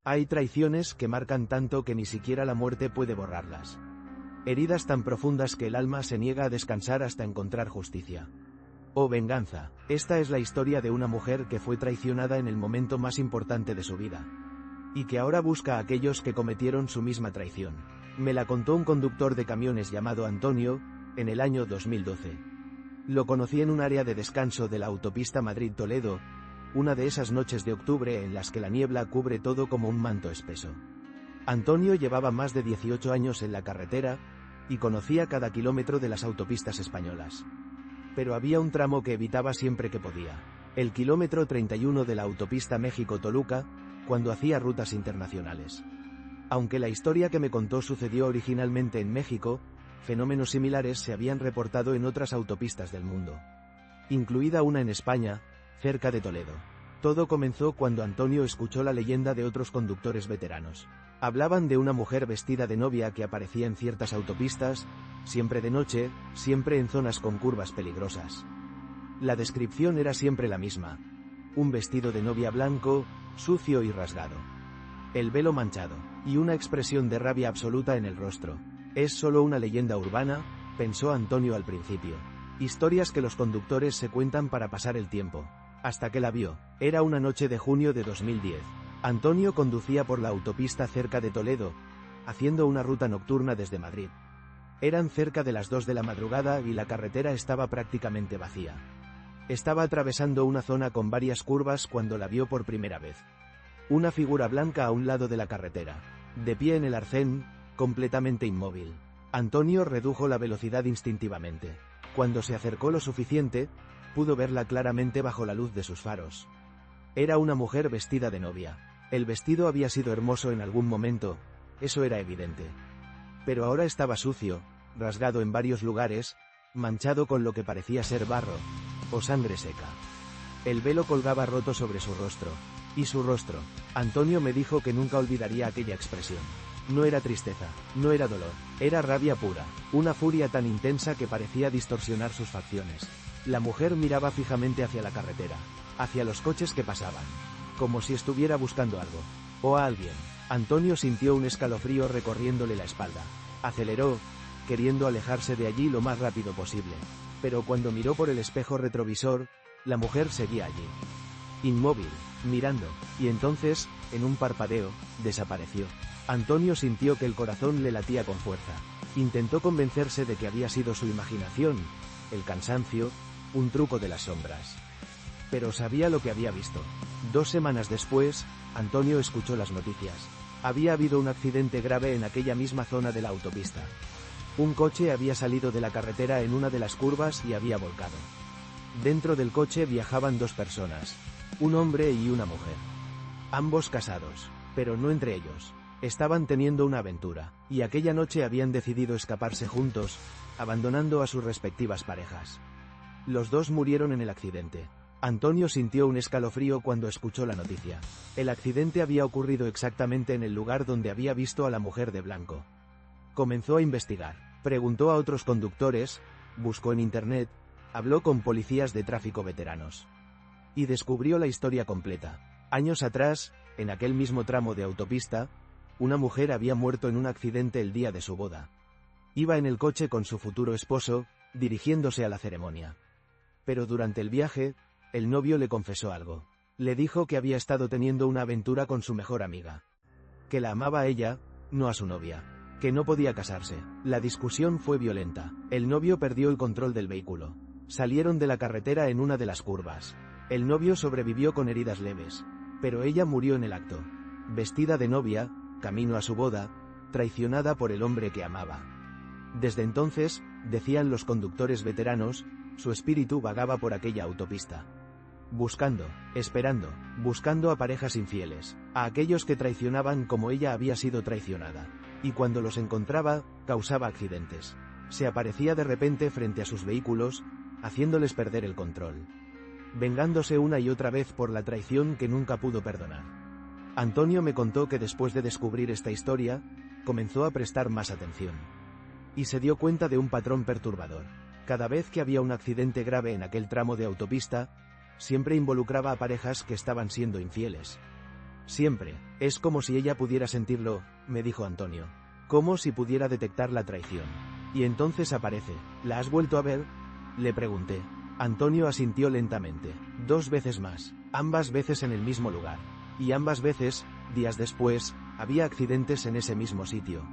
Hay traiciones que marcan tanto que ni siquiera la muerte puede borrarlas. Heridas tan profundas que el alma se niega a descansar hasta encontrar justicia. O venganza. Esta es la historia de una mujer que fue traicionada en el momento más importante de su vida. Y que ahora busca a aquellos que cometieron su misma traición. Me la contó un conductor de camiones llamado Antonio, en el año 2012. Lo conocí en un área de descanso de la autopista Madrid-Toledo, una de esas noches de octubre en las que la niebla cubre todo como un manto espeso. Antonio llevaba más de 18 años en la carretera, y conocía cada kilómetro de las autopistas españolas. Pero había un tramo que evitaba siempre que podía. El kilómetro 31 de la autopista México-Toluca, cuando hacía rutas internacionales. Aunque la historia que me contó sucedió originalmente en México, fenómenos similares se habían reportado en otras autopistas del mundo. Incluida una en España, cerca de Toledo. Todo comenzó cuando Antonio escuchó la leyenda de otros conductores veteranos. Hablaban de una mujer vestida de novia que aparecía en ciertas autopistas, siempre de noche, siempre en zonas con curvas peligrosas. La descripción era siempre la misma. Un vestido de novia blanco, sucio y rasgado. El velo manchado, y una expresión de rabia absoluta en el rostro. Es solo una leyenda urbana, pensó Antonio al principio. Historias que los conductores se cuentan para pasar el tiempo. Hasta que la vio. Era una noche de junio de 2010. Antonio conducía por la autopista cerca de Toledo, haciendo una ruta nocturna desde Madrid. Eran cerca de las 2 de la madrugada y la carretera estaba prácticamente vacía. Estaba atravesando una zona con varias curvas cuando la vio por primera vez. Una figura blanca a un lado de la carretera, de pie en el arcén, completamente inmóvil. Antonio redujo la velocidad instintivamente. Cuando se acercó lo suficiente, pudo verla claramente bajo la luz de sus faros. Era una mujer vestida de novia. El vestido había sido hermoso en algún momento, eso era evidente. Pero ahora estaba sucio, rasgado en varios lugares, manchado con lo que parecía ser barro, o sangre seca. El velo colgaba roto sobre su rostro. Y su rostro. Antonio me dijo que nunca olvidaría aquella expresión. No era tristeza, no era dolor, era rabia pura, una furia tan intensa que parecía distorsionar sus facciones. La mujer miraba fijamente hacia la carretera, hacia los coches que pasaban, como si estuviera buscando algo, o a alguien. Antonio sintió un escalofrío recorriéndole la espalda. Aceleró, queriendo alejarse de allí lo más rápido posible. Pero cuando miró por el espejo retrovisor, la mujer seguía allí. Inmóvil, mirando, y entonces, en un parpadeo, desapareció. Antonio sintió que el corazón le latía con fuerza. Intentó convencerse de que había sido su imaginación, el cansancio, un truco de las sombras. Pero sabía lo que había visto. 2 semanas después, Antonio escuchó las noticias. Había habido un accidente grave en aquella misma zona de la autopista. Un coche había salido de la carretera en una de las curvas y había volcado. Dentro del coche viajaban 2 personas, un hombre y una mujer. Ambos casados, pero no entre ellos. Estaban teniendo una aventura, y aquella noche habían decidido escaparse juntos, abandonando a sus respectivas parejas. Los 2 murieron en el accidente. Antonio sintió un escalofrío cuando escuchó la noticia. El accidente había ocurrido exactamente en el lugar donde había visto a la mujer de blanco. Comenzó a investigar, preguntó a otros conductores, buscó en internet, habló con policías de tráfico veteranos. Y descubrió la historia completa. Años atrás, en aquel mismo tramo de autopista, una mujer había muerto en un accidente el día de su boda. Iba en el coche con su futuro esposo, dirigiéndose a la ceremonia. Pero durante el viaje, el novio le confesó algo. Le dijo que había estado teniendo una aventura con su mejor amiga. Que la amaba a ella, no a su novia. Que no podía casarse. La discusión fue violenta. El novio perdió el control del vehículo. Salieron de la carretera en una de las curvas. El novio sobrevivió con heridas leves. Pero ella murió en el acto. Vestida de novia, camino a su boda, traicionada por el hombre que amaba. Desde entonces, decían los conductores veteranos, su espíritu vagaba por aquella autopista. Buscando, esperando, buscando a parejas infieles, a aquellos que traicionaban como ella había sido traicionada. Y cuando los encontraba, causaba accidentes. Se aparecía de repente frente a sus vehículos, haciéndoles perder el control. Vengándose una y otra vez por la traición que nunca pudo perdonar. Antonio me contó que después de descubrir esta historia, comenzó a prestar más atención. Y se dio cuenta de un patrón perturbador. Cada vez que había un accidente grave en aquel tramo de autopista, siempre involucraba a parejas que estaban siendo infieles. Siempre. Es como si ella pudiera sentirlo, me dijo Antonio. Como si pudiera detectar la traición. Y entonces aparece. ¿La has vuelto a ver? Le pregunté. Antonio asintió lentamente. 2 veces más. Ambas veces en el mismo lugar. Y ambas veces, días después, había accidentes en ese mismo sitio.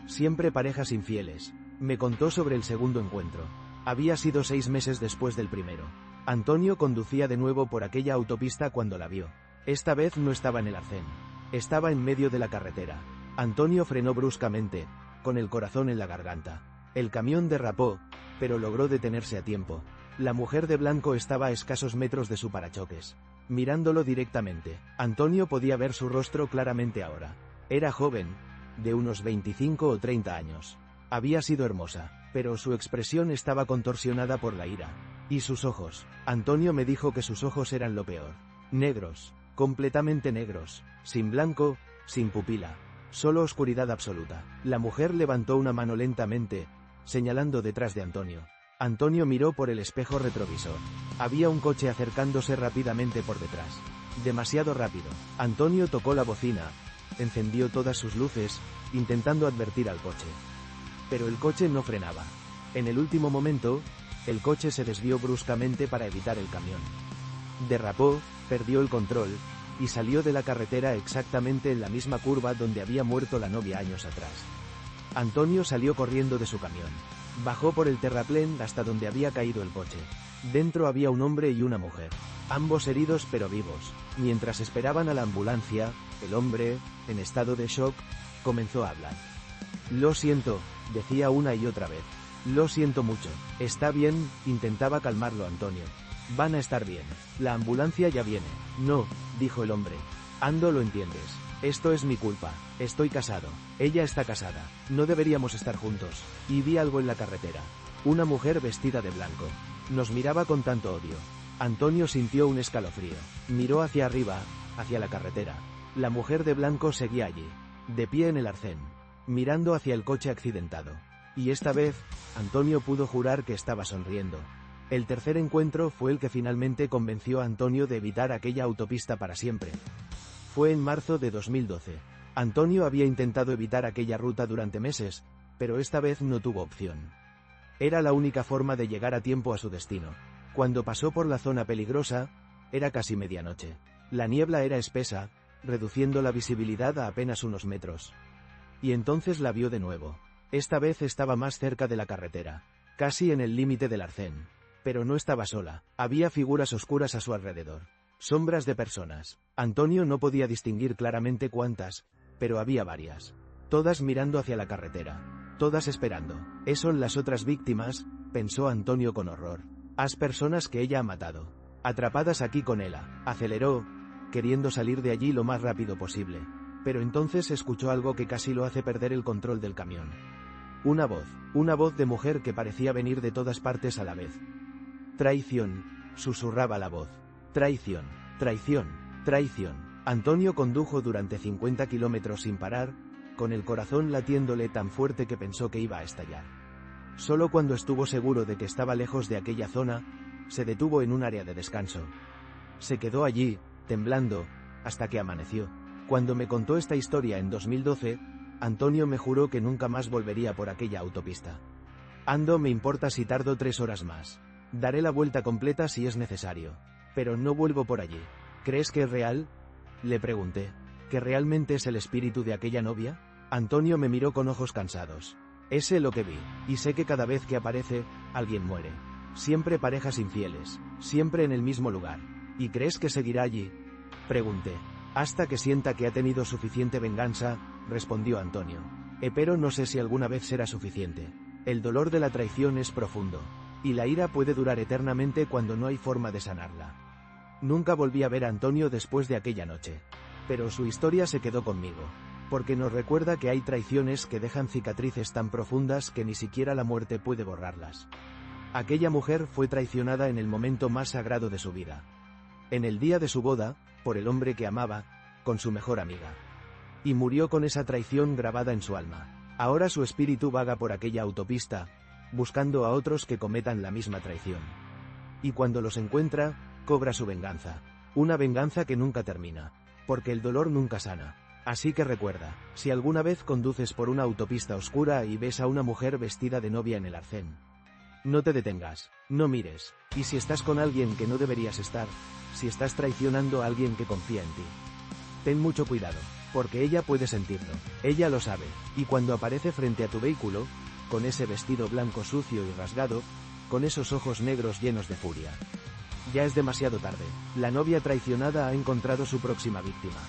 Siempre parejas infieles. Me contó sobre el segundo encuentro. Había sido 6 meses después del primero. Antonio conducía de nuevo por aquella autopista cuando la vio. Esta vez no estaba en el arcén. Estaba en medio de la carretera. Antonio frenó bruscamente, con el corazón en la garganta. El camión derrapó, pero logró detenerse a tiempo. La mujer de blanco estaba a escasos metros de su parachoques. Mirándolo directamente, Antonio podía ver su rostro claramente ahora. Era joven, de unos 25 o 30 años. Había sido hermosa, pero su expresión estaba contorsionada por la ira. Y sus ojos. Antonio me dijo que sus ojos eran lo peor. Negros, completamente negros, sin blanco, sin pupila. Solo oscuridad absoluta. La mujer levantó una mano lentamente, señalando detrás de Antonio. Antonio miró por el espejo retrovisor. Había un coche acercándose rápidamente por detrás. Demasiado rápido. Antonio tocó la bocina, encendió todas sus luces, intentando advertir al coche. Pero el coche no frenaba. En el último momento, el coche se desvió bruscamente para evitar el camión. Derrapó, perdió el control, y salió de la carretera exactamente en la misma curva donde había muerto la novia años atrás. Antonio salió corriendo de su camión. Bajó por el terraplén hasta donde había caído el coche. Dentro había un hombre y una mujer, ambos heridos pero vivos. Mientras esperaban a la ambulancia, el hombre, en estado de shock, comenzó a hablar. Lo siento, decía una y otra vez. Lo siento mucho. Está bien, intentaba calmarlo Antonio. Van a estar bien. La ambulancia ya viene. No, dijo el hombre. Ando, lo entiendes. Esto es mi culpa. Estoy casado. Ella está casada. No deberíamos estar juntos. Y vi algo en la carretera. Una mujer vestida de blanco. Nos miraba con tanto odio. Antonio sintió un escalofrío. Miró hacia arriba, hacia la carretera. La mujer de blanco seguía allí, de pie en el arcén, mirando hacia el coche accidentado. Y esta vez, Antonio pudo jurar que estaba sonriendo. El tercer encuentro fue el que finalmente convenció a Antonio de evitar aquella autopista para siempre. Fue en marzo de 2012. Antonio había intentado evitar aquella ruta durante meses, pero esta vez no tuvo opción. Era la única forma de llegar a tiempo a su destino. Cuando pasó por la zona peligrosa, era casi medianoche. La niebla era espesa, reduciendo la visibilidad a apenas unos metros. Y entonces la vio de nuevo. Esta vez estaba más cerca de la carretera, casi en el límite del arcén. Pero no estaba sola, había figuras oscuras a su alrededor. Sombras de personas. Antonio no podía distinguir claramente cuántas, pero había varias. Todas mirando hacia la carretera. Todas esperando. Son las otras víctimas, pensó Antonio con horror. Personas que ella ha matado. Atrapadas aquí con ella. Aceleró, queriendo salir de allí lo más rápido posible. Pero entonces escuchó algo que casi lo hace perder el control del camión. Una voz de mujer que parecía venir de todas partes a la vez. Traición, susurraba la voz. Traición, traición, traición. Antonio condujo durante 50 kilómetros sin parar, con el corazón latiéndole tan fuerte que pensó que iba a estallar. Solo cuando estuvo seguro de que estaba lejos de aquella zona, se detuvo en un área de descanso. Se quedó allí, temblando, hasta que amaneció. Cuando me contó esta historia en 2012, Antonio me juró que nunca más volvería por aquella autopista. Ando, me importa si tardo 3 horas más. Daré la vuelta completa si es necesario. Pero no vuelvo por allí. ¿Crees que es real? Le pregunté. ¿Que realmente es el espíritu de aquella novia? Antonio me miró con ojos cansados. Es lo que vi, y sé que cada vez que aparece, alguien muere. Siempre parejas infieles, siempre en el mismo lugar. ¿Y crees que seguirá allí? Pregunté. Hasta que sienta que ha tenido suficiente venganza, respondió Antonio. Pero no sé si alguna vez será suficiente. El dolor de la traición es profundo, y la ira puede durar eternamente cuando no hay forma de sanarla. Nunca volví a ver a Antonio después de aquella noche. Pero su historia se quedó conmigo, porque nos recuerda que hay traiciones que dejan cicatrices tan profundas que ni siquiera la muerte puede borrarlas. Aquella mujer fue traicionada en el momento más sagrado de su vida. En el día de su boda, por el hombre que amaba, con su mejor amiga. Y murió con esa traición grabada en su alma. Ahora su espíritu vaga por aquella autopista, buscando a otros que cometan la misma traición. Y cuando los encuentra, cobra su venganza. Una venganza que nunca termina. porque el dolor nunca sana. Así que recuerda, si alguna vez conduces por una autopista oscura y ves a una mujer vestida de novia en el arcén, no te detengas, no mires, y si estás con alguien que no deberías estar, si estás traicionando a alguien que confía en ti, ten mucho cuidado, porque ella puede sentirlo, ella lo sabe, y cuando aparece frente a tu vehículo, con ese vestido blanco sucio y rasgado, con esos ojos negros llenos de furia. Ya es demasiado tarde, la novia traicionada ha encontrado su próxima víctima.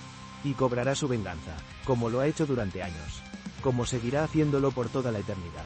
Y cobrará su venganza, como lo ha hecho durante años. Como seguirá haciéndolo por toda la eternidad.